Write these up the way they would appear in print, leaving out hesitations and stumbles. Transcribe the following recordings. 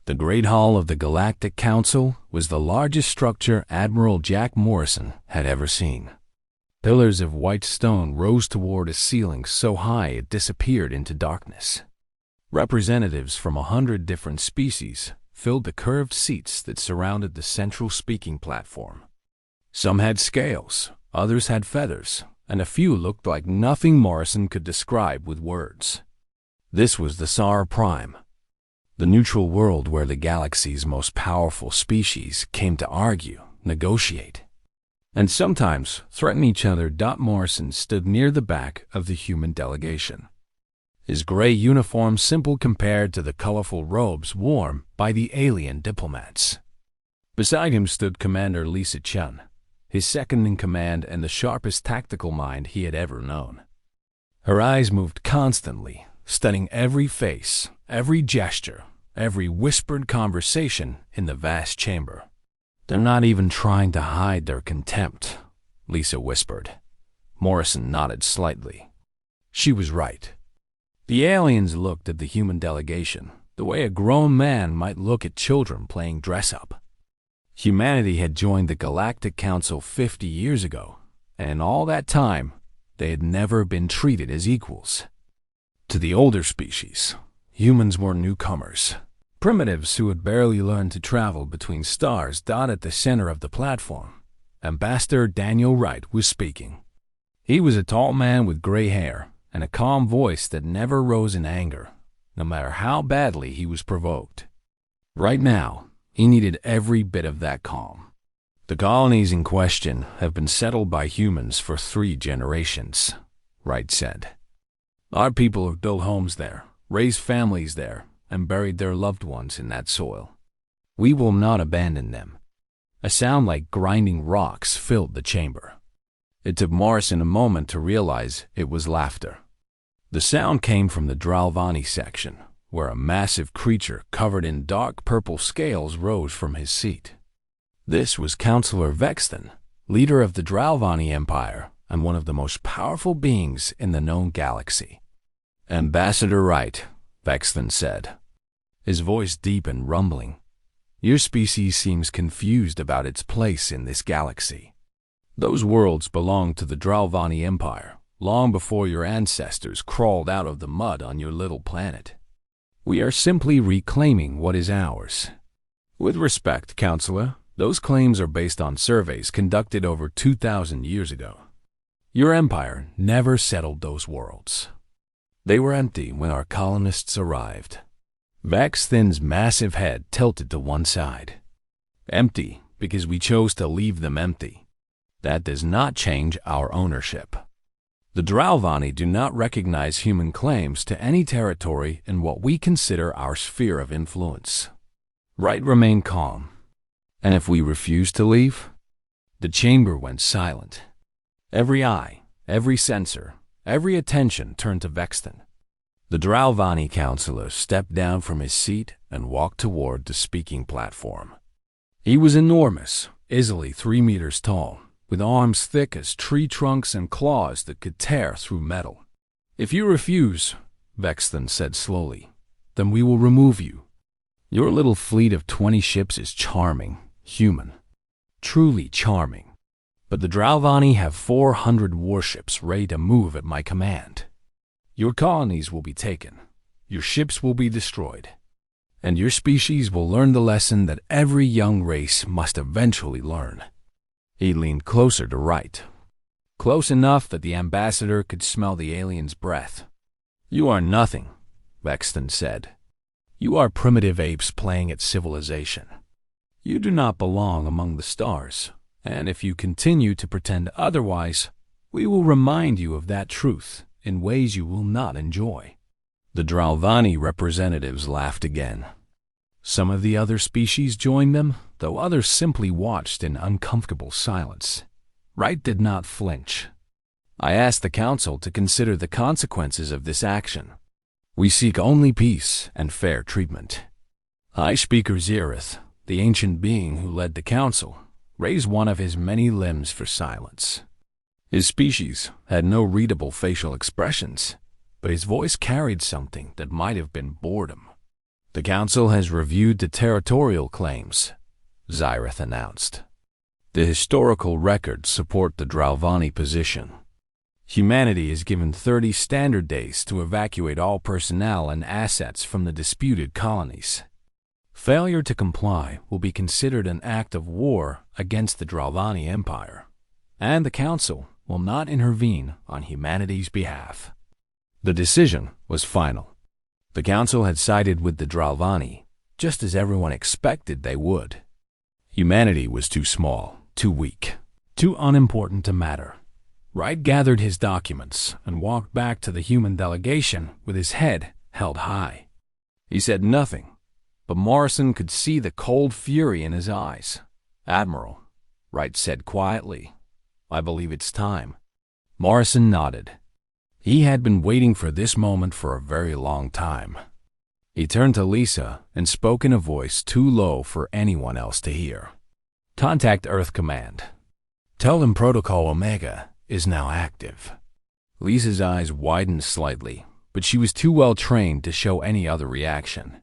The Great Hall of the Galactic Council was the largest structure Admiral Jack Morrison had ever seen. Pillars of white stone rose toward a ceiling so high it disappeared into darkness. Representatives from 100 different species filled the curved seats that surrounded the central speaking platform. Some had scales, others had feathers, and a few looked like nothing Morrison could describe with words. This was the Sar Prime, the neutral world where the galaxy's most powerful species came to argue, negotiate, and sometimes threaten each other. Morrison stood near the back of the human delegation, his gray uniform simple compared to the colorful robes worn by the alien diplomats. Beside him stood Commander Lisa Chun, his second-in-command and the sharpest tactical mind he had ever known. Her eyes moved constantly, studying every face, every gesture, every whispered conversation in the vast chamber. "They're not even trying to hide their contempt," Lisa whispered. Morrison nodded slightly. She was right. The aliens looked at the human delegation the way a grown man might look at children playing dress-up. Humanity had joined the Galactic Council 50 years ago, and in all that time, they had never been treated as equals. To the older species, humans were newcomers, primitives who had barely learned to travel between stars. At the center of the platform, Ambassador Daniel Wright was speaking. He was a tall man with gray hair and a calm voice that never rose in anger, no matter how badly he was provoked. Right now, he needed every bit of that calm. "The colonies in question have been settled by humans for 3 generations, Wright said. "Our people have built homes there, raised families there, and buried their loved ones in that soil. We will not abandon them." A sound like grinding rocks filled the chamber. It took Morrison a moment to realize it was laughter. The sound came from the Dravani section, where a massive creature covered in dark purple scales rose from his seat. This was Counselor Vexton, leader of the Dravani Empire and one of the most powerful beings in the known galaxy. "Ambassador Wright," Vexton said, his voice deep and rumbling, "your species seems confused about its place in this galaxy. Those worlds belonged to the Dravani Empire long before your ancestors crawled out of the mud on your little planet. We are simply reclaiming what is ours. With respect, Counselor, those claims are based on surveys conducted over 2,000 years ago. Your empire never settled those worlds. They were empty when our colonists arrived." Vexton's massive head tilted to one side. "Empty because we chose to leave them empty. That does not change our ownership. The Dravani do not recognize human claims to any territory in what we consider our sphere of influence." Wright remained calm. "And if we refuse to leave?" The chamber went silent. Every eye, every sensor, every attention turned to Vexton. The Dravani counselor stepped down from his seat and walked toward the speaking platform. He was enormous, easily 3 meters tall, with arms thick as tree trunks and claws that could tear through metal. "If you refuse," Vexton said slowly, "then we will remove you. Your little fleet of 20 ships is charming, human, truly charming. But the Dravani have 400 warships ready to move at my command. Your colonies will be taken, your ships will be destroyed, and your species will learn the lesson that every young race must eventually learn." He leaned closer to Wright, close enough that the ambassador could smell the alien's breath. "You are nothing," Vexton said. "You are primitive apes playing at civilization. You do not belong among the stars, and if you continue to pretend otherwise, we will remind you of that truth in ways you will not enjoy." The Dravani representatives laughed again. Some of the other species joined them, though others simply watched in uncomfortable silence. Wright did not flinch. "I asked the Council to consider the consequences of this action. We seek only peace and fair treatment." High Speaker Zereth, the ancient being who led the Council, raised one of his many limbs for silence. His species had no readable facial expressions, but his voice carried something that might have been boredom. The Council has reviewed the territorial claims, Zyrith announced. The historical records support the Dravani position. Humanity is given 30 standard days to evacuate all personnel and assets from the disputed colonies. Failure to comply will be considered an act of war against the Dravani Empire, and the Council will not intervene on humanity's behalf. The decision was final. The Council had sided with the Dravani, just as everyone expected they would. Humanity was too small, too weak, too unimportant to matter. Wright gathered his documents and walked back to the human delegation with his head held high. He said nothing, but Morrison could see the cold fury in his eyes. "Admiral," Wright said quietly, "I believe it's time." Morrison nodded. He had been waiting for this moment for a very long time. He turned to Lisa and spoke in a voice too low for anyone else to hear. "Contact Earth Command. Tell them Protocol Omega is now active." Lisa's eyes widened slightly, but she was too well trained to show any other reaction.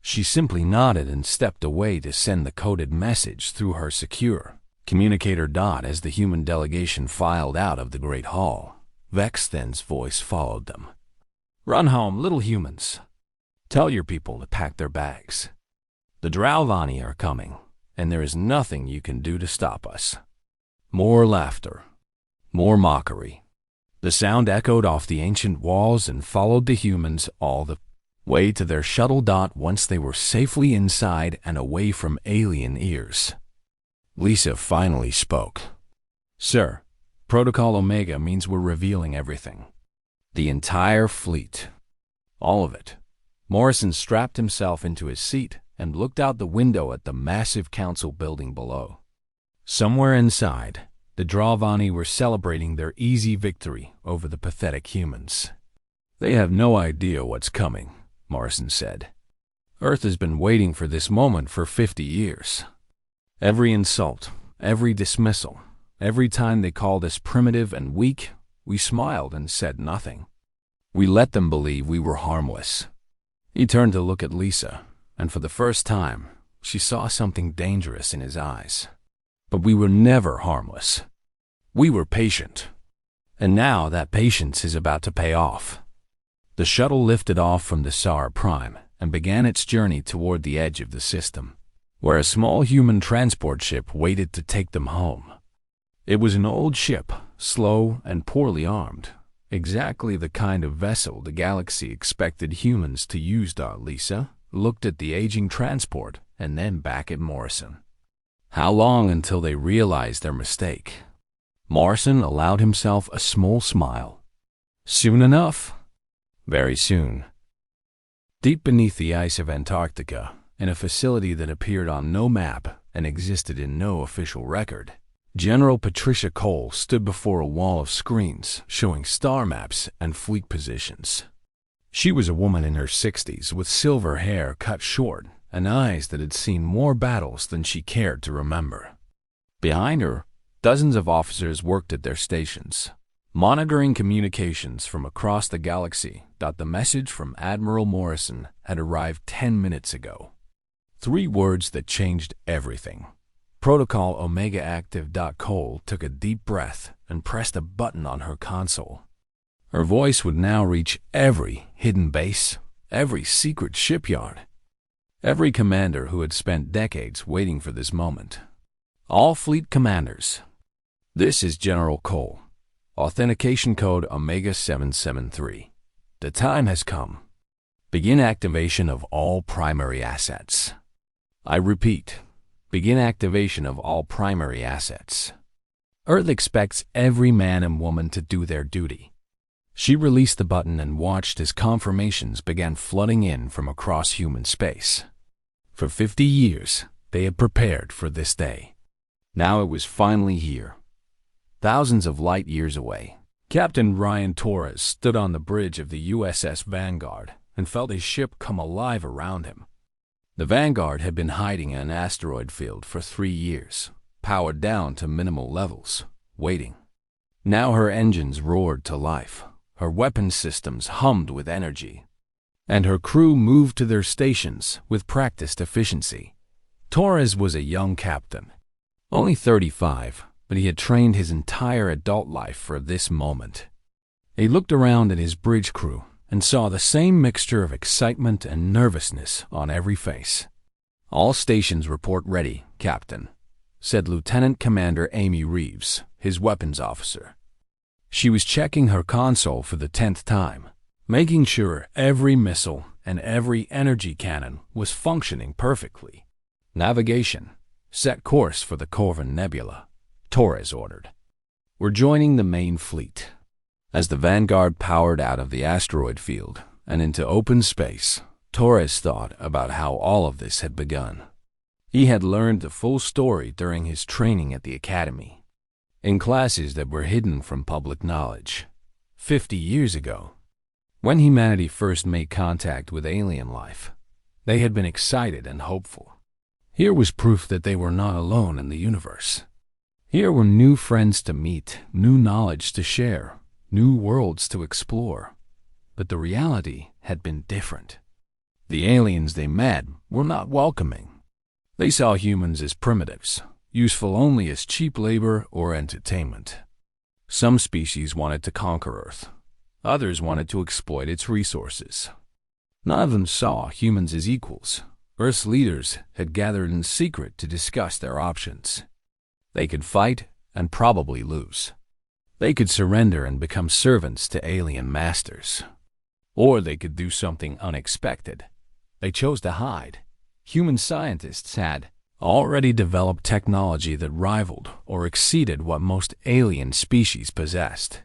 She simply nodded and stepped away to send the coded message through her secure communicator dot as the human delegation filed out of the Great Hall. Vexthen's voice followed them. "Run home, little humans. Tell your people to pack their bags. The Dravani are coming, and there is nothing you can do to stop us." More laughter. More mockery. The sound echoed off the ancient walls and followed the humans all the way to their shuttle dot once they were safely inside and away from alien ears. Lisa finally spoke. "Sir, Protocol Omega means we're revealing everything. The entire fleet. All of it." Morrison strapped himself into his seat and looked out the window at the massive council building below. Somewhere inside, the Dravani were celebrating their easy victory over the pathetic humans. "They have no idea what's coming," Morrison said. "Earth has been waiting for this moment for 50 years. Every insult, every dismissal, every time they called us primitive and weak, we smiled and said nothing. We let them believe we were harmless." He turned to look at Lisa, and for the first time, she saw something dangerous in his eyes. "But we were never harmless. We were patient. And now that patience is about to pay off." The shuttle lifted off from the SAR Prime and began its journey toward the edge of the system, where a small human transport ship waited to take them home. It was an old ship, slow and poorly armed, exactly the kind of vessel the galaxy expected humans to use. Lisa looked at the aging transport and then back at Morrison. How long until they realized their mistake? Morrison allowed himself a small smile. Soon enough. Very soon. Deep beneath the ice of Antarctica, in a facility that appeared on no map and existed in no official record, General Patricia Cole stood before a wall of screens showing star maps and fleet positions. She was a woman in her 60s with silver hair cut short and eyes that had seen more battles than she cared to remember. Behind her, dozens of officers worked at their stations, monitoring communications from across the galaxy. The message from Admiral Morrison had arrived 10 minutes ago. 3 words that changed everything. Protocol Omega active. Cole took a deep breath and pressed a button on her console. Her voice would now reach every hidden base, every secret shipyard, every commander who had spent decades waiting for this moment. All fleet commanders. This is General Cole. Authentication code Omega 773. The time has come. Begin activation of all primary assets. I repeat, begin activation of all primary assets. Earth expects every man and woman to do their duty. She released the button and watched as confirmations began flooding in from across human space. For 50 years, they had prepared for this day. Now it was finally here. Thousands of light years away, Captain Ryan Torres stood on the bridge of the USS Vanguard and felt his ship come alive around him. The Vanguard had been hiding in an asteroid field for 3 years, powered down to minimal levels, waiting. Now her engines roared to life. Her weapon systems hummed with energy. and her crew moved to their stations with practiced efficiency. Torres was a young captain, only 35, but he had trained his entire adult life for this moment. He looked around at his bridge crew and saw the same mixture of excitement and nervousness on every face. "All stations report ready, Captain," said Lieutenant Commander Amy Reeves, his weapons officer. She was checking her console for the 10th time, making sure every missile and every energy cannon was functioning perfectly. "Navigation. Set course for the Corvin Nebula," Torres ordered. "We're joining the main fleet." As the Vanguard powered out of the asteroid field and into open space, Torres thought about how all of this had begun. He had learned the full story during his training at the Academy, in classes that were hidden from public knowledge. 50 years ago, when humanity first made contact with alien life, they had been excited and hopeful. Here was proof that they were not alone in the universe. Here were new friends to meet, new knowledge to share, new worlds to explore. But the reality had been different. The aliens they met were not welcoming. They saw humans as primitives, useful only as cheap labor or entertainment. Some species wanted to conquer Earth. Others wanted to exploit its resources. None of them saw humans as equals. Earth's leaders had gathered in secret to discuss their options. They could fight and probably lose. They could surrender and become servants to alien masters. Or they could do something unexpected. They chose to hide. Human scientists had already developed technology that rivaled or exceeded what most alien species possessed.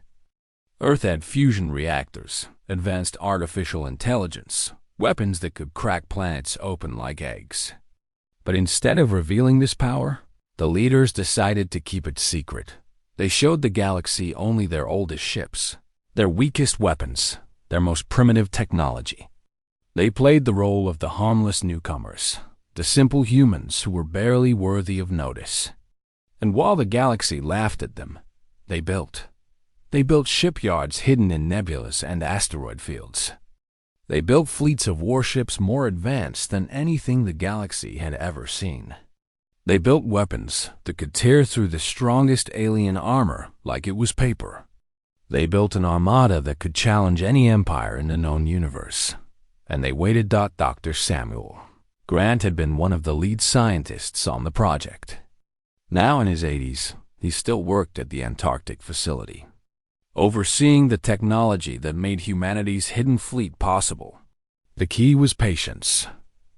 Earth had fusion reactors, advanced artificial intelligence, weapons that could crack planets open like eggs. But instead of revealing this power, the leaders decided to keep it secret. They showed the galaxy only their oldest ships, their weakest weapons, their most primitive technology. They played the role of the harmless newcomers, the simple humans who were barely worthy of notice. And while the galaxy laughed at them, they built. They built shipyards hidden in nebulas and asteroid fields. They built fleets of warships more advanced than anything the galaxy had ever seen. They built weapons that could tear through the strongest alien armor like it was paper. They built an armada that could challenge any empire in the known universe. And they waited. Dr. Samuel Grant had been one of the lead scientists on the project. Now in his 80s, he still worked at the Antarctic facility, overseeing the technology that made humanity's hidden fleet possible. The key was patience,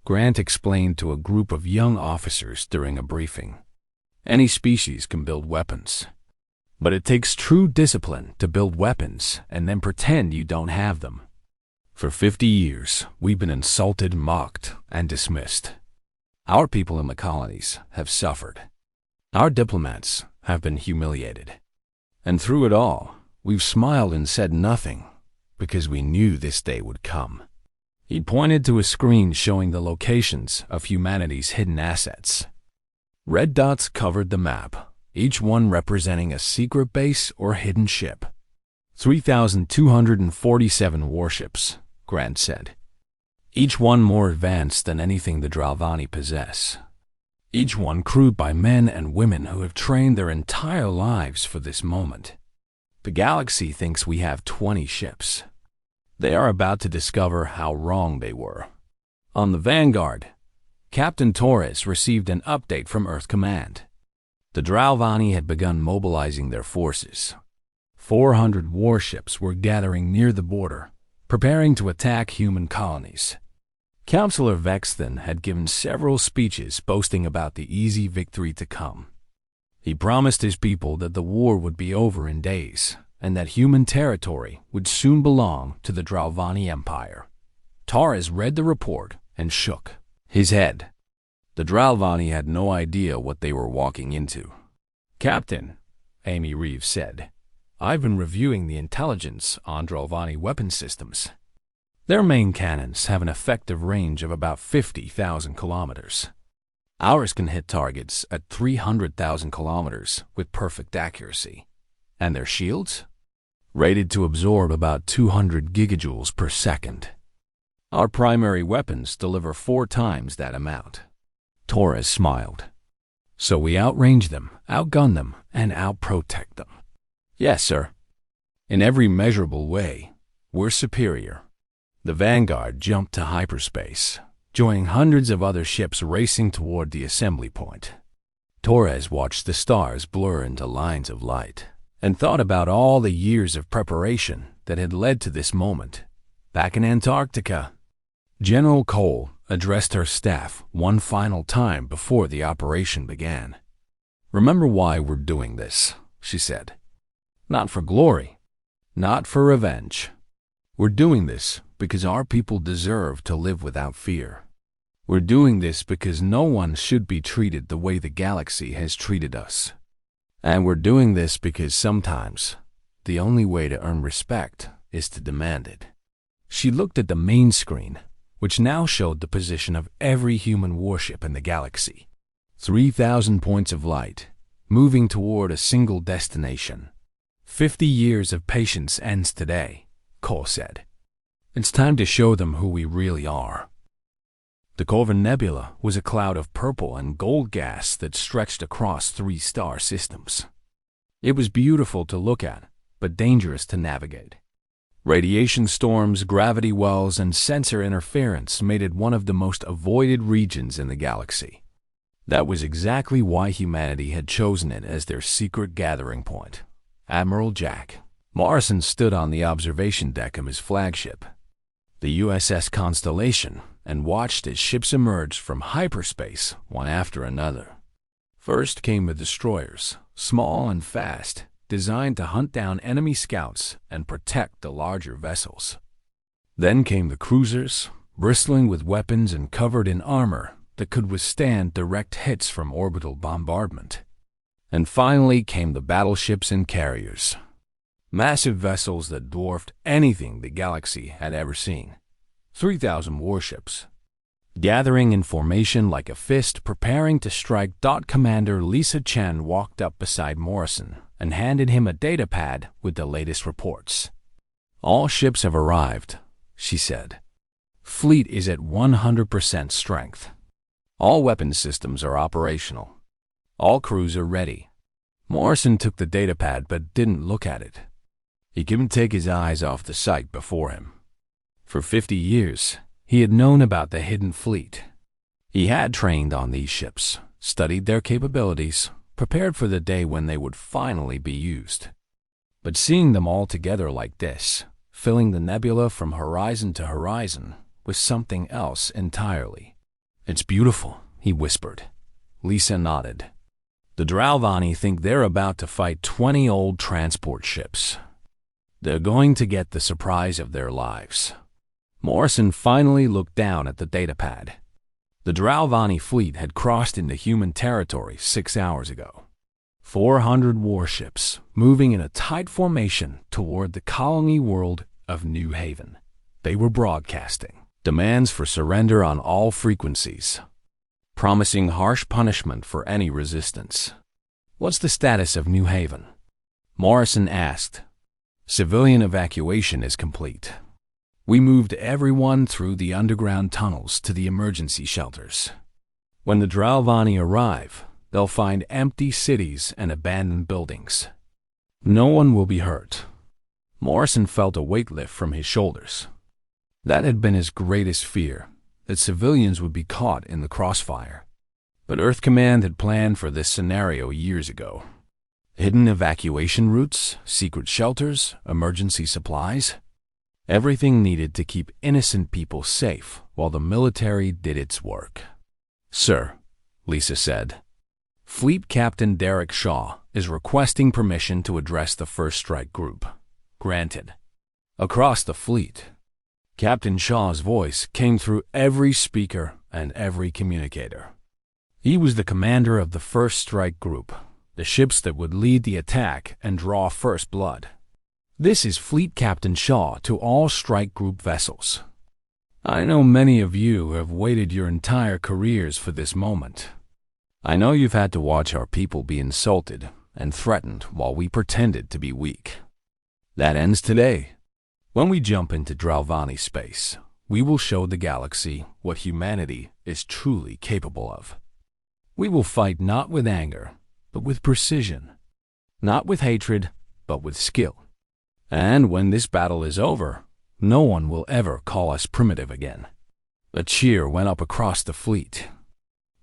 Grant explained to a group of young officers during a briefing. Any species can build weapons, but it takes true discipline to build weapons and then pretend you don't have them. For 50 years, we've been insulted, mocked, and dismissed. Our people in the colonies have suffered. Our diplomats have been humiliated. And through it all, we've smiled and said nothing because we knew this day would come. He pointed to a screen showing the locations of humanity's hidden assets. Red dots covered the map, each one representing a secret base or hidden ship. 3,247 warships, Grant said. Each one more advanced than anything the Dravani possess. Each one crewed by men and women who have trained their entire lives for this moment. The galaxy thinks we have 20 ships. They are about to discover how wrong they were. On the Vanguard, Captain Torres received an update from Earth Command. The Dravani had begun mobilizing their forces. 400 warships were gathering near the border, preparing to attack human colonies. Counselor Vexton had given several speeches boasting about the easy victory to come. He promised his people that the war would be over in days, and that human territory would soon belong to the Dravani Empire. Torres read the report and shook his head. The Dravani had no idea what they were walking into. "Captain," Amy Reeves said, "I've been reviewing the intelligence on Dravani weapon systems. Their main cannons have an effective range of about 50,000 kilometers. Ours can hit targets at 300,000 kilometers with perfect accuracy. And their shields? Rated to absorb about 200 gigajoules per second. Our primary weapons deliver 4 times that amount. Torres smiled. So we outrange them, outgun them, and outprotect them. Yes, sir. In every measurable way, we're superior. The Vanguard jumped to hyperspace, joining hundreds of other ships racing toward the assembly point. Torres watched the stars blur into lines of light and thought about all the years of preparation that had led to this moment. Back in Antarctica, General Cole addressed her staff one final time before the operation began. "Remember why we're doing this," she said. "Not for glory, not for revenge. We're doing this because our people deserve to live without fear. We're doing this because no one should be treated the way the galaxy has treated us. And we're doing this because sometimes the only way to earn respect is to demand it." She looked at the main screen, which now showed the position of every human warship in the galaxy. 3,000 points of light, moving toward a single destination. 50 years of patience ends today, Cole said. It's time to show them who we really are. The Corvin Nebula was a cloud of purple and gold gas that stretched across 3 star systems. It was beautiful to look at, but dangerous to navigate. Radiation storms, gravity wells, and sensor interference made it one of the most avoided regions in the galaxy. That was exactly why humanity had chosen it as their secret gathering point. Admiral Jack Morrison stood on the observation deck of his flagship, the USS Constellation, and watched as ships emerged from hyperspace one after another. First came the destroyers, small and fast, designed to hunt down enemy scouts and protect the larger vessels. Then came the cruisers, bristling with weapons and covered in armor that could withstand direct hits from orbital bombardment. And finally came the battleships and carriers, massive vessels that dwarfed anything the galaxy had ever seen. 3,000 warships, gathering in formation like a fist preparing to strike. Commander Lisa Chen walked up beside Morrison and handed him a datapad with the latest reports. "All ships have arrived," she said. "Fleet is at 100% strength. All weapon systems are operational. All crews are ready." Morrison took the datapad but didn't look at it. He couldn't take his eyes off the sight before him. For 50 years, he had known about the hidden fleet. He had trained on these ships, studied their capabilities, prepared for the day when they would finally be used. But seeing them all together like this, filling the nebula from horizon to horizon, was something else entirely. "It's beautiful," he whispered. Lisa nodded. "The Dravani think they're about to fight 20 old transport ships. They're going to get the surprise of their lives." Morrison finally looked down at the datapad. The Dravani fleet had crossed into human territory 6 hours ago. 400 warships moving in a tight formation toward the colony world of New Haven. They were broadcasting demands for surrender on all frequencies, promising harsh punishment for any resistance. "What's the status of New Haven?" Morrison asked. "Civilian evacuation is complete. We moved everyone through the underground tunnels to the emergency shelters. When the Dravani arrive, they'll find empty cities and abandoned buildings. No one will be hurt." Morrison felt a weight lift from his shoulders. That had been his greatest fear, that civilians would be caught in the crossfire. But Earth Command had planned for this scenario years ago. Hidden evacuation routes, secret shelters, emergency supplies. Everything needed to keep innocent people safe while the military did its work. "Sir," Lisa said, "Fleet Captain Derek Shaw is requesting permission to address the First Strike Group." "Granted." Across the fleet, Captain Shaw's voice came through every speaker and every communicator. He was the commander of the First Strike Group, the ships that would lead the attack and draw first blood. "This is Fleet Captain Shaw to all Strike Group vessels. I know many of you have waited your entire careers for this moment. I know you've had to watch our people be insulted and threatened while we pretended to be weak. That ends today. When we jump into Dravani space, We will show the galaxy what humanity is truly capable of. We will fight not with anger, but with precision. Not with hatred, but with skill. And when this battle is over, no one will ever call us primitive again." A cheer went up across the fleet.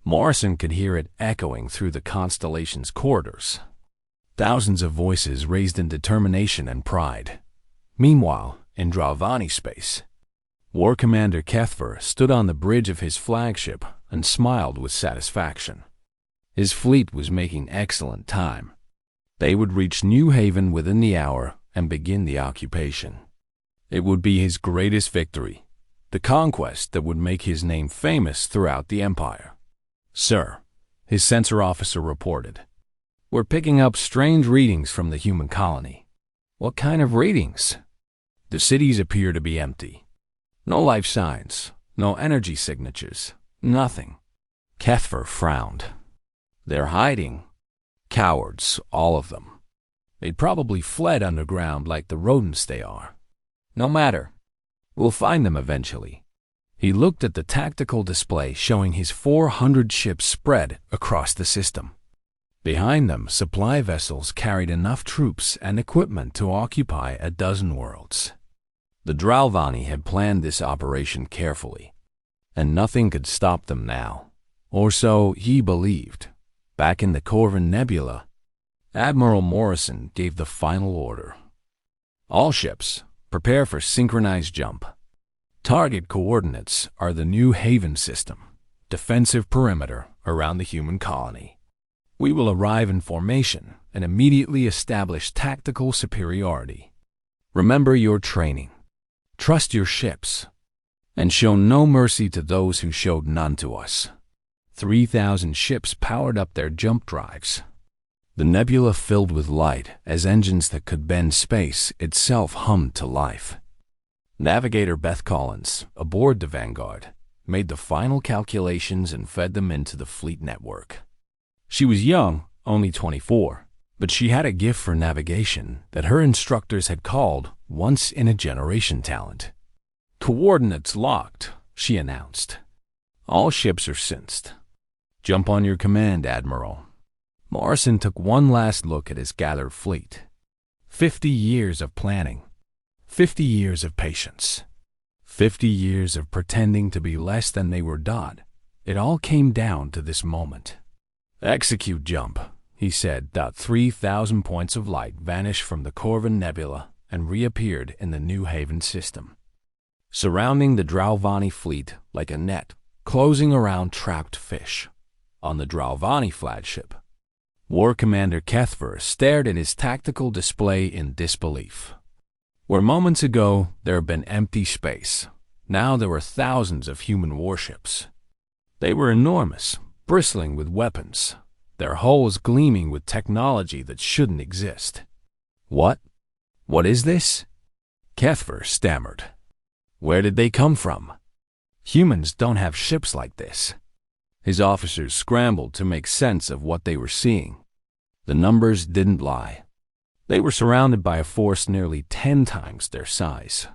Morrison could hear it echoing through the constellation's corridors. Thousands of voices raised in determination and pride. Meanwhile, in Dravani space, War Commander Kethver stood on the bridge of his flagship and smiled with satisfaction. His fleet was making excellent time. They would reach New Haven within the hour and begin the occupation. It would be his greatest victory, the conquest that would make his name famous throughout the Empire. "Sir," his sensor officer reported, "we're picking up strange readings from the human colony." "What kind of readings?" "The cities appear to be empty. No life signs, no energy signatures, nothing." Kethver frowned. "They're hiding. Cowards, all of them. They'd probably fled underground like the rodents they are." "No matter. We'll find them eventually." He looked at the tactical display showing his 400 ships spread across the system. Behind them, supply vessels carried enough troops and equipment to occupy a dozen worlds. The Dravani had planned this operation carefully, and nothing could stop them now. Or so he believed. Back in the Corvin Nebula, Admiral Morrison gave the final order. "All ships, prepare for synchronized jump. Target coordinates are the New Haven system, defensive perimeter around the human colony. We will arrive in formation and immediately establish tactical superiority. Remember your training. Trust your ships, and show no mercy to those who showed none to us." 3,000 ships powered up their jump drives. The nebula filled with light as engines that could bend space itself hummed to life. Navigator Beth Collins, aboard the Vanguard, made the final calculations and fed them into the fleet network. She was young, only 24, but she had a gift for navigation that her instructors had called once-in-a-generation talent. "Coordinates locked," she announced. "All ships are synced. Jump on your command, Admiral." Morrison took one last look at his gathered fleet. 50 years of planning. 50 years of patience. 50 years of pretending to be less than they were done. It all came down to this moment. "Execute jump," he said. 3,000 points of light vanished from the Corvin Nebula and reappeared in the New Haven system, surrounding the Dravani fleet like a net, closing around trapped fish. On the Dravani flagship, War Commander Kethver stared at his tactical display in disbelief. Where moments ago there had been empty space, now there were thousands of human warships. They were enormous, bristling with weapons, their hulls gleaming with technology that shouldn't exist. "What? What is this?" Kethver stammered. "Where did they come from? Humans don't have ships like this." His officers scrambled to make sense of what they were seeing. The numbers didn't lie. They were surrounded by a force nearly 10 times their size.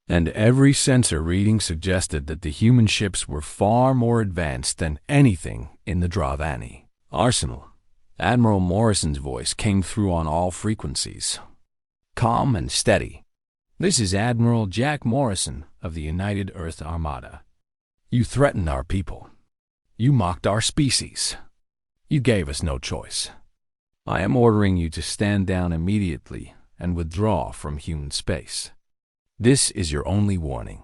And every sensor reading suggested that the human ships were far more advanced than anything in the Dravani arsenal. Admiral Morrison's voice came through on all frequencies, calm and steady. "This is Admiral Jack Morrison of the United Earth Armada. You threatened our people. You mocked our species. You gave us no choice. I am ordering you to stand down immediately and withdraw from human space. This is your only warning.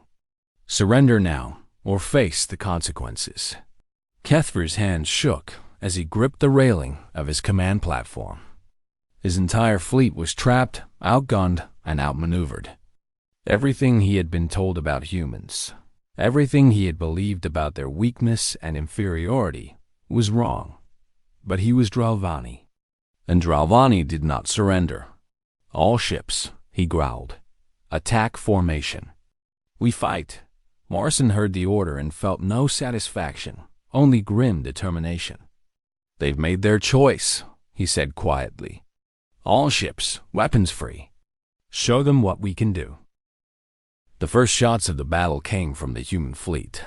Surrender now or face the consequences." Kethver's hands shook as he gripped the railing of his command platform. His entire fleet was trapped, outgunned, and outmaneuvered. Everything he had been told about humans, everything he had believed about their weakness and inferiority, was wrong. But he was Dravani, and Dravani did not surrender. "All ships," he growled. "Attack formation." "We fight." Morrison heard the order and felt no satisfaction, only grim determination. "They've made their choice," he said quietly. "All ships, weapons free. Show them what we can do." The first shots of the battle came from the human fleet.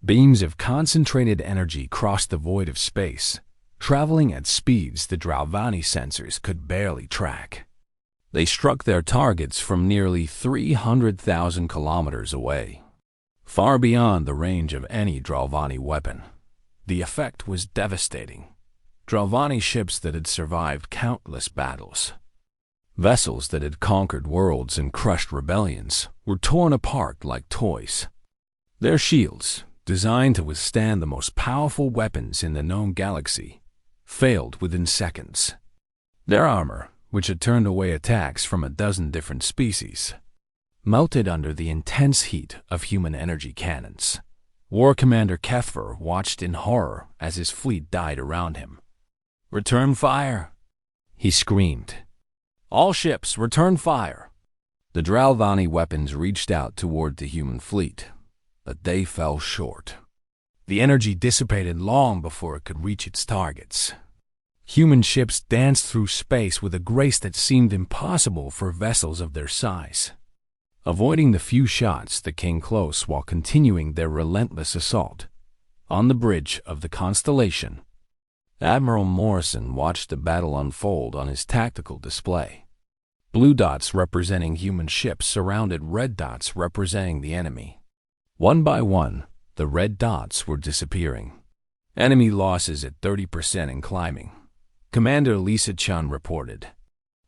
Beams of concentrated energy crossed the void of space, traveling at speeds the Dravani sensors could barely track. They struck their targets from nearly 300,000 kilometers away, far beyond the range of any Dravani weapon. The effect was devastating. Dravani ships that had survived countless battles, vessels that had conquered worlds and crushed rebellions, were torn apart like toys. Their shields, designed to withstand the most powerful weapons in the known galaxy, failed within seconds. Their armor, which had turned away attacks from a dozen different species, melted under the intense heat of human energy cannons. War Commander Kethver watched in horror as his fleet died around him. "Return fire!" he screamed. "All ships, return fire!" The Dravani weapons reached out toward the human fleet, but they fell short. The energy dissipated long before it could reach its targets. Human ships danced through space with a grace that seemed impossible for vessels of their size, avoiding the few shots that came close while continuing their relentless assault. On the bridge of the Constellation, Admiral Morrison watched the battle unfold on his tactical display. Blue dots representing human ships surrounded red dots representing the enemy. One by one, the red dots were disappearing. Enemy losses at 30% and climbing. Commander Lisa Chun reported,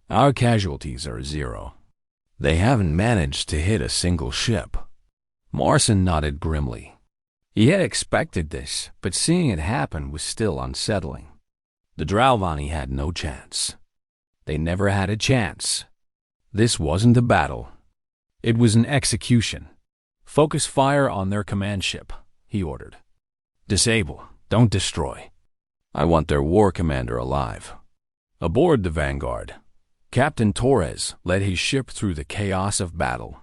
"Our casualties are 0. They haven't managed to hit a single ship." Morrison nodded grimly. He had expected this, but seeing it happen was still unsettling. The Dravani had no chance. They never had a chance. This wasn't a battle. It was an execution. "Focus fire on their command ship," he ordered. "Disable, don't destroy. I want their war commander alive." Aboard the Vanguard, Captain Torres led his ship through the chaos of battle.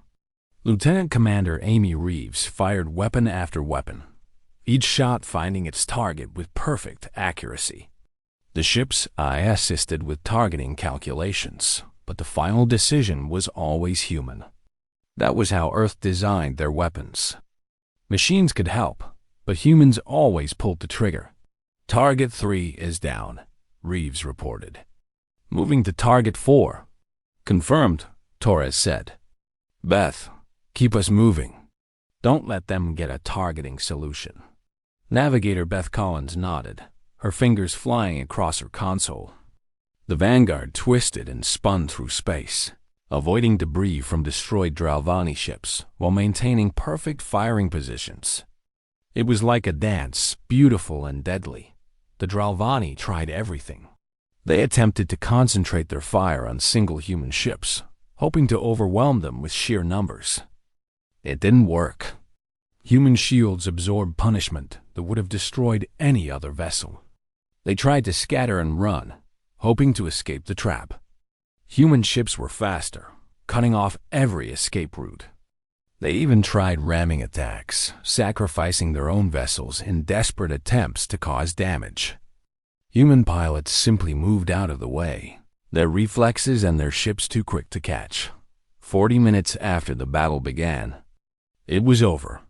Lieutenant Commander Amy Reeves fired weapon after weapon, each shot finding its target with perfect accuracy. The ship's eye assisted with targeting calculations, but the final decision was always human. That was how Earth designed their weapons. Machines could help, but humans always pulled the trigger. "Target 3 is down," Reeves reported. "Moving to Target 4. "Confirmed," Torres said. "Beth, keep us moving. Don't let them get a targeting solution." Navigator Beth Collins nodded, her fingers flying across her console. The Vanguard twisted and spun through space, avoiding debris from destroyed Dravani ships while maintaining perfect firing positions. It was like a dance, beautiful and deadly. The Dravani tried everything. They attempted to concentrate their fire on single human ships, hoping to overwhelm them with sheer numbers. It didn't work. Human shields absorbed punishment that would have destroyed any other vessel. They tried to scatter and run, hoping to escape the trap. Human ships were faster, cutting off every escape route. They even tried ramming attacks, sacrificing their own vessels in desperate attempts to cause damage. Human pilots simply moved out of the way, their reflexes and their ships too quick to catch. 40 minutes after the battle began, it was over.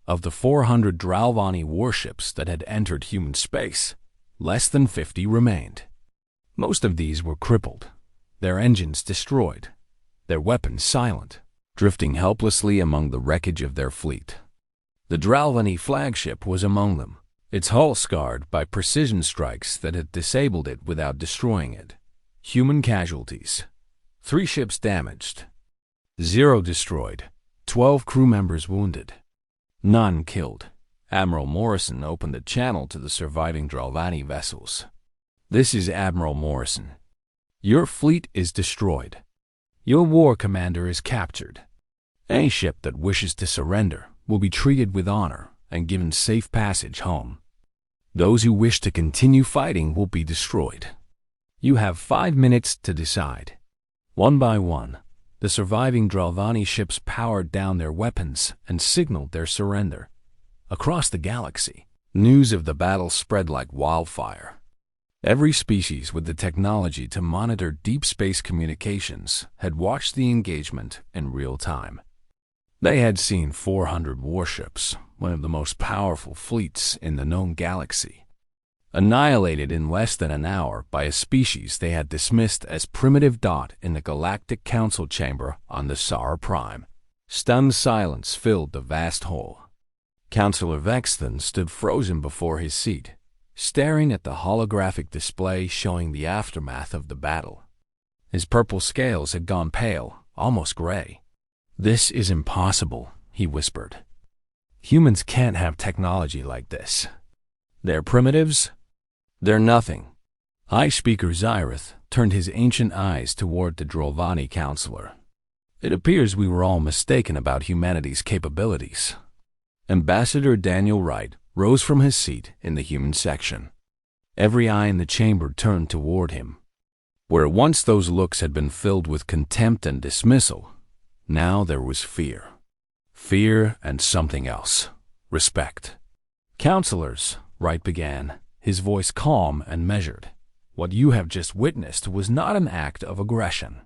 Of the 400 Dravani warships that had entered human space, less than 50 remained. Most of these were crippled, their engines destroyed, their weapons silent, drifting helplessly among the wreckage of their fleet. The Dravani flagship was among them, its hull scarred by precision strikes that had disabled it without destroying it. Human casualties: 3 ships damaged, 0 destroyed, 12 crew members wounded, none killed. Admiral Morrison opened the channel to the surviving Dravani vessels. "This is Admiral Morrison. Your fleet is destroyed. Your war commander is captured. Any ship that wishes to surrender will be treated with honor and given safe passage home. Those who wish to continue fighting will be destroyed. You have 5 minutes to decide." One by one, the surviving Dravani ships powered down their weapons and signaled their surrender. Across the galaxy, news of the battle spread like wildfire. Every species with the technology to monitor deep space communications had watched the engagement in real time. They had seen 400 warships, one of the most powerful fleets in the known galaxy, annihilated in less than an hour by a species they had dismissed as primitive dot in the Galactic Council chamber on the Sara Prime. Stunned silence filled the vast hall. Councillor Vexton stood frozen before his seat, staring at the holographic display showing the aftermath of the battle. His purple scales had gone pale, almost gray. "This is impossible," he whispered. "Humans can't have technology like this. They're primitives. They're nothing." High Speaker Zyrith turned his ancient eyes toward the Dravani counselor. "It appears we were all mistaken about humanity's capabilities." Ambassador Daniel Wright rose from his seat in the human section. Every eye in the chamber turned toward him. Where once those looks had been filled with contempt and dismissal, now there was fear. Fear and something else. Respect. "Counselors," Wright began, his voice calm and measured, "what you have just witnessed was not an act of aggression.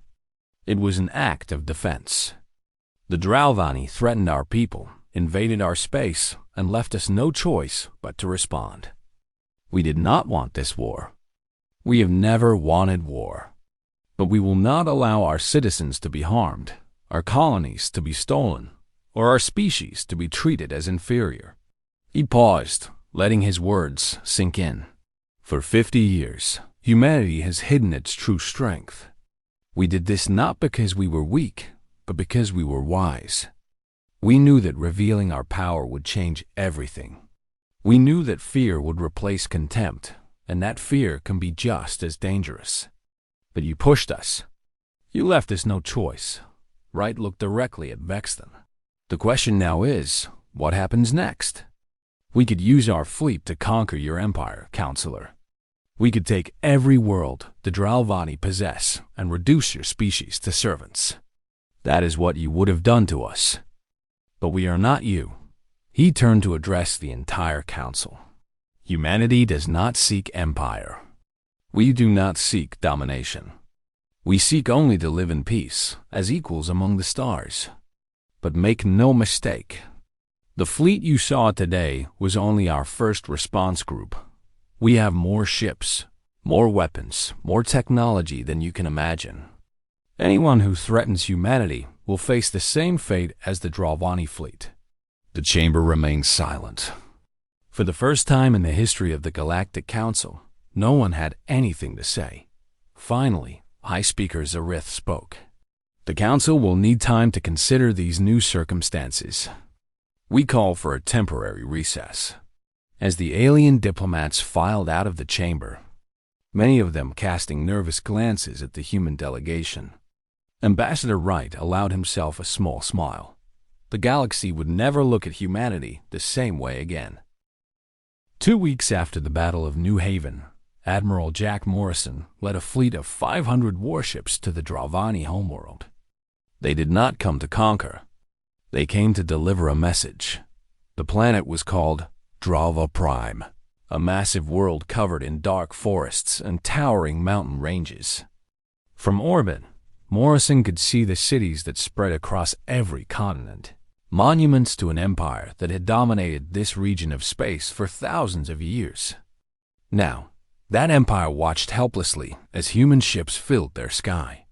It was an act of defense. The Dravani threatened our people, invaded our space, and left us no choice but to respond. We did not want this war. We have never wanted war. But we will not allow our citizens to be harmed, our colonies to be stolen, or our species to be treated as inferior." He paused, letting his words sink in. "For 50 years, humanity has hidden its true strength. We did this not because we were weak, but because we were wise. We knew that revealing our power would change everything. We knew that fear would replace contempt, and that fear can be just as dangerous. But you pushed us. You left us no choice." Wright looked directly at Vexton. "The question now is, what happens next? We could use our fleet to conquer your empire, Counselor. We could take every world the Dravani possess and reduce your species to servants. That is what you would have done to us. But we are not you." He turned to address the entire council. "Humanity does not seek empire. We do not seek domination. We seek only to live in peace, as equals among the stars. But make no mistake, the fleet you saw today was only our first response group. We have more ships, more weapons, more technology than you can imagine. Anyone who threatens humanity will face the same fate as the Dravani fleet." The chamber remained silent. For the first time in the history of the Galactic Council, no one had anything to say. Finally, High Speaker Zyrith spoke. "The Council will need time to consider these new circumstances. We call for a temporary recess." As the alien diplomats filed out of the chamber, many of them casting nervous glances at the human delegation, Ambassador Wright allowed himself a small smile. The galaxy would never look at humanity the same way again. 2 weeks after the Battle of New Haven, Admiral Jack Morrison led a fleet of 500 warships to the Dravani homeworld. They did not come to conquer. They came to deliver a message. The planet was called Drava Prime, a massive world covered in dark forests and towering mountain ranges. From orbit, Morrison could see the cities that spread across every continent, monuments to an empire that had dominated this region of space for thousands of years. Now, that empire watched helplessly as human ships filled their sky.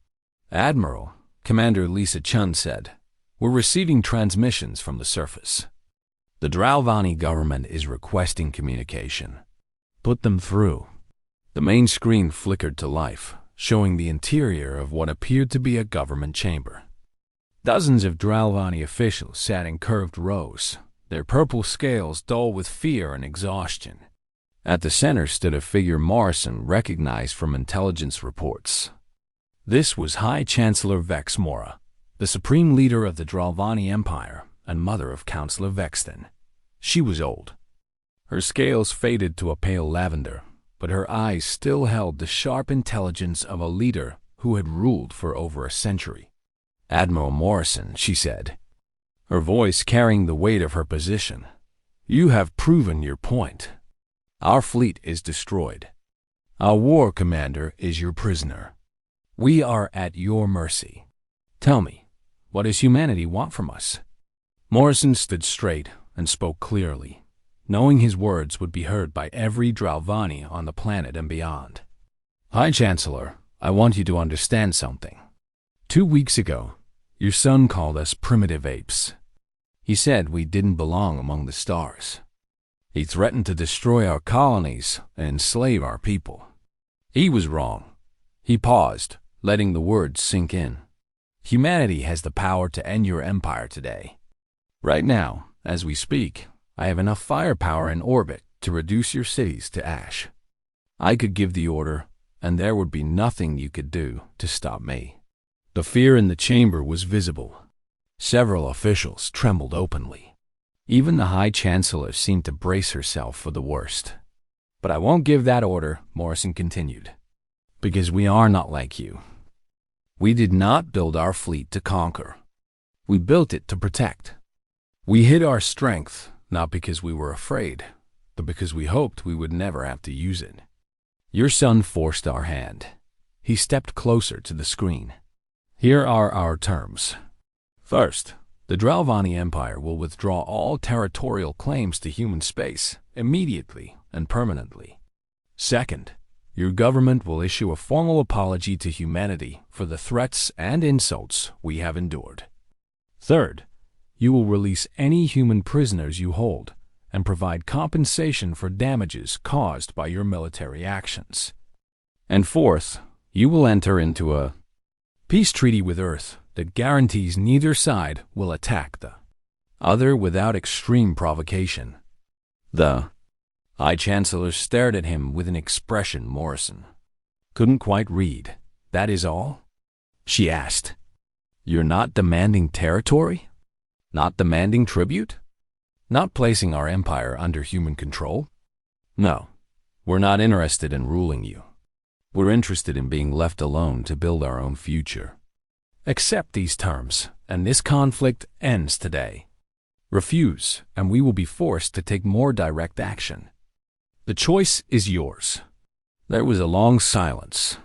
"Admiral," Commander Lisa Chun said, "we're receiving transmissions from the surface. The Dravani government is requesting communication. Put them through." The main screen flickered to life, showing the interior of what appeared to be a government chamber. Dozens of Dravani officials sat in curved rows, their purple scales dull with fear and exhaustion. At the center stood a figure Morrison recognized from intelligence reports. This was High Chancellor Vex Mora, the supreme leader of the Dravani Empire and mother of Councillor Vexton. She was old. Her scales faded to a pale lavender, but her eyes still held the sharp intelligence of a leader who had ruled for over a century. "Admiral Morrison," she said, her voice carrying the weight of her position, "you have proven your point. Our fleet is destroyed. Our war commander is your prisoner. We are at your mercy. Tell me, what does humanity want from us?" Morrison stood straight and spoke clearly, knowing his words would be heard by every Dravani on the planet and beyond. High Chancellor, I want you to understand something. 2 weeks ago, your son called us primitive apes. He said we didn't belong among the stars. He threatened to destroy our colonies and enslave our people. He was wrong. He paused, letting the words sink in. Humanity has the power to end your empire today. Right now, as we speak, I have enough firepower in orbit to reduce your cities to ash. I could give the order, and there would be nothing you could do to stop me. The fear in the chamber was visible. Several officials trembled openly. Even the High Chancellor seemed to brace herself for the worst. But I won't give that order, Morrison continued, because we are not like you. We did not build our fleet to conquer. We built it to protect. We hid our strength, not because we were afraid, but because we hoped we would never have to use it. Your son forced our hand. He stepped closer to the screen. Here are our terms. First, the Dravani Empire will withdraw all territorial claims to human space immediately and permanently. Second, your government will issue a formal apology to humanity for the threats and insults we have endured. Third, you will release any human prisoners you hold and provide compensation for damages caused by your military actions. And fourth, you will enter into a peace treaty with Earth that guarantees neither side will attack the other without extreme provocation. The High Chancellor stared at him with an expression Morrison couldn't quite read. That is all? She asked. You're not demanding territory? Not demanding tribute? Not placing our empire under human control? No, we're not interested in ruling you. We're interested in being left alone to build our own future. Accept these terms, and this conflict ends today. Refuse, and we will be forced to take more direct action. The choice is yours. There was a long silence.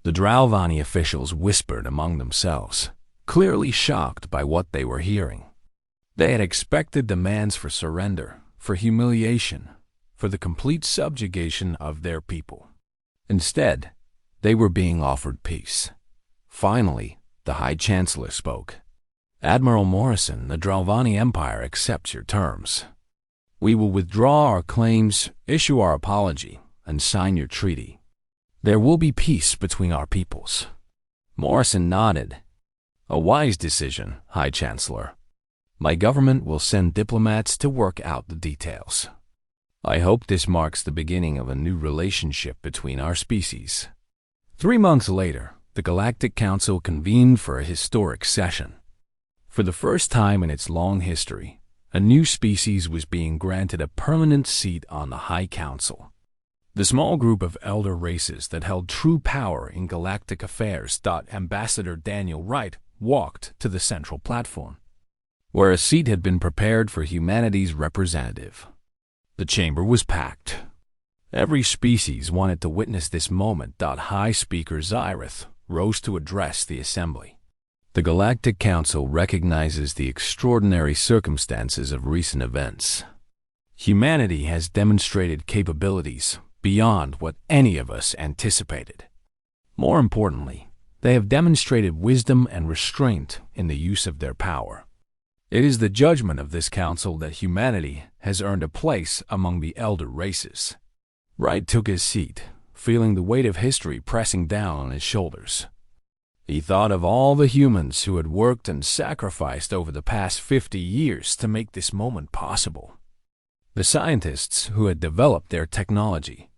The Dravani officials whispered among themselves, clearly shocked by what they were hearing. They had expected demands for surrender, for humiliation, for the complete subjugation of their people. Instead, they were being offered peace. Finally, the High Chancellor spoke. Admiral Morrison, the Dravani Empire accepts your terms. We will withdraw our claims, issue our apology, and sign your treaty. There will be peace between our peoples. Morrison nodded. A wise decision, High Chancellor. My government will send diplomats to work out the details. I hope this marks the beginning of a new relationship between our species. 3 months later, the Galactic Council convened for a historic session. For the first time in its long history, a new species was being granted a permanent seat on the High Council. The small group of elder races that held true power in galactic affairs. Ambassador Daniel Wright walked to the central platform, where a seat had been prepared for humanity's representative. The chamber was packed. Every species wanted to witness this moment. High Speaker Zyrith rose to address the assembly. The Galactic Council recognizes the extraordinary circumstances of recent events. Humanity has demonstrated capabilities beyond what any of us anticipated. More importantly, they have demonstrated wisdom and restraint in the use of their power. It is the judgment of this council that humanity has earned a place among the elder races. Wright took his seat, feeling the weight of history pressing down on his shoulders. He thought of all the humans who had worked and sacrificed over the past 50 years to make this moment possible. The scientists who had developed their technology,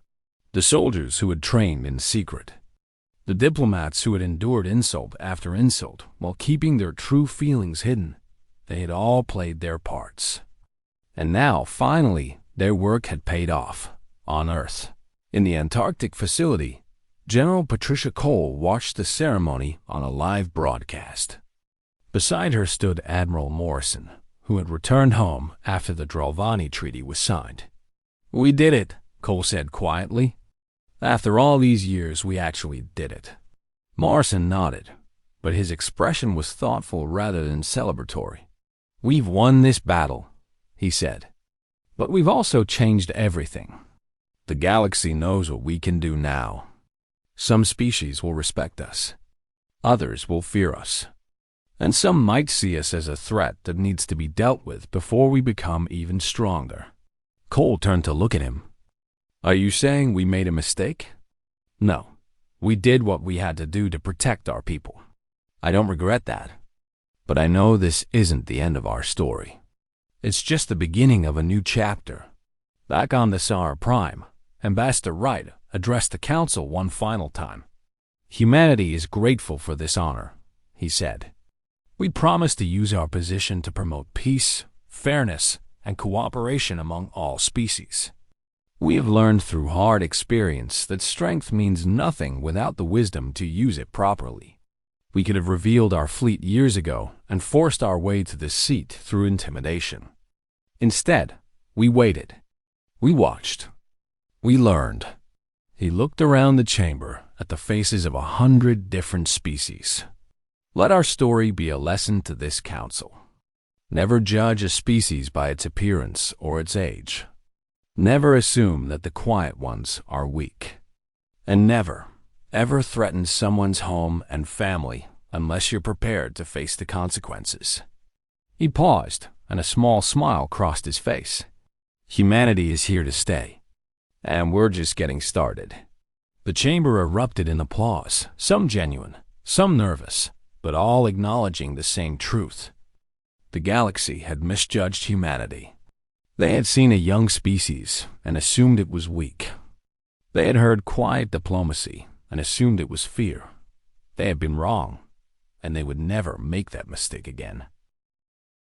the soldiers who had trained in secret, the diplomats who had endured insult after insult while keeping their true feelings hidden. They had all played their parts. And now, finally, their work had paid off, on Earth. In the Antarctic facility, General Patricia Cole watched the ceremony on a live broadcast. Beside her stood Admiral Morrison, who had returned home after the Dravani Treaty was signed. "We did it," Cole said quietly. "After all these years, we actually did it." Morrison nodded, but his expression was thoughtful rather than celebratory. "We've won this battle," he said. "But we've also changed everything. The galaxy knows what we can do now. Some species will respect us. Others will fear us. And some might see us as a threat that needs to be dealt with before we become even stronger." Cole turned to look at him. "Are you saying we made a mistake?" "No. We did what we had to do to protect our people. I don't regret that. But I know this isn't the end of our story. It's just the beginning of a new chapter." Back on the Sahara Prime, Ambassador Wright addressed the Council one final time. "Humanity is grateful for this honor," he said. "We promise to use our position to promote peace, fairness, and cooperation among all species. We have learned through hard experience that strength means nothing without the wisdom to use it properly. We could have revealed our fleet years ago and forced our way to this seat through intimidation. Instead, we waited. We watched. We learned." He looked around the chamber at the faces of 100 different species. "Let our story be a lesson to this council. Never judge a species by its appearance or its age. Never assume that the quiet ones are weak. And never, ever threaten someone's home and family unless you're prepared to face the consequences." He paused, and a small smile crossed his face. "Humanity is here to stay, and we're just getting started." The chamber erupted in applause, some genuine, some nervous, but all acknowledging the same truth. The galaxy had misjudged humanity. They had seen a young species and assumed it was weak. They had heard quiet diplomacy and assumed it was fear. They had been wrong, and they would never make that mistake again.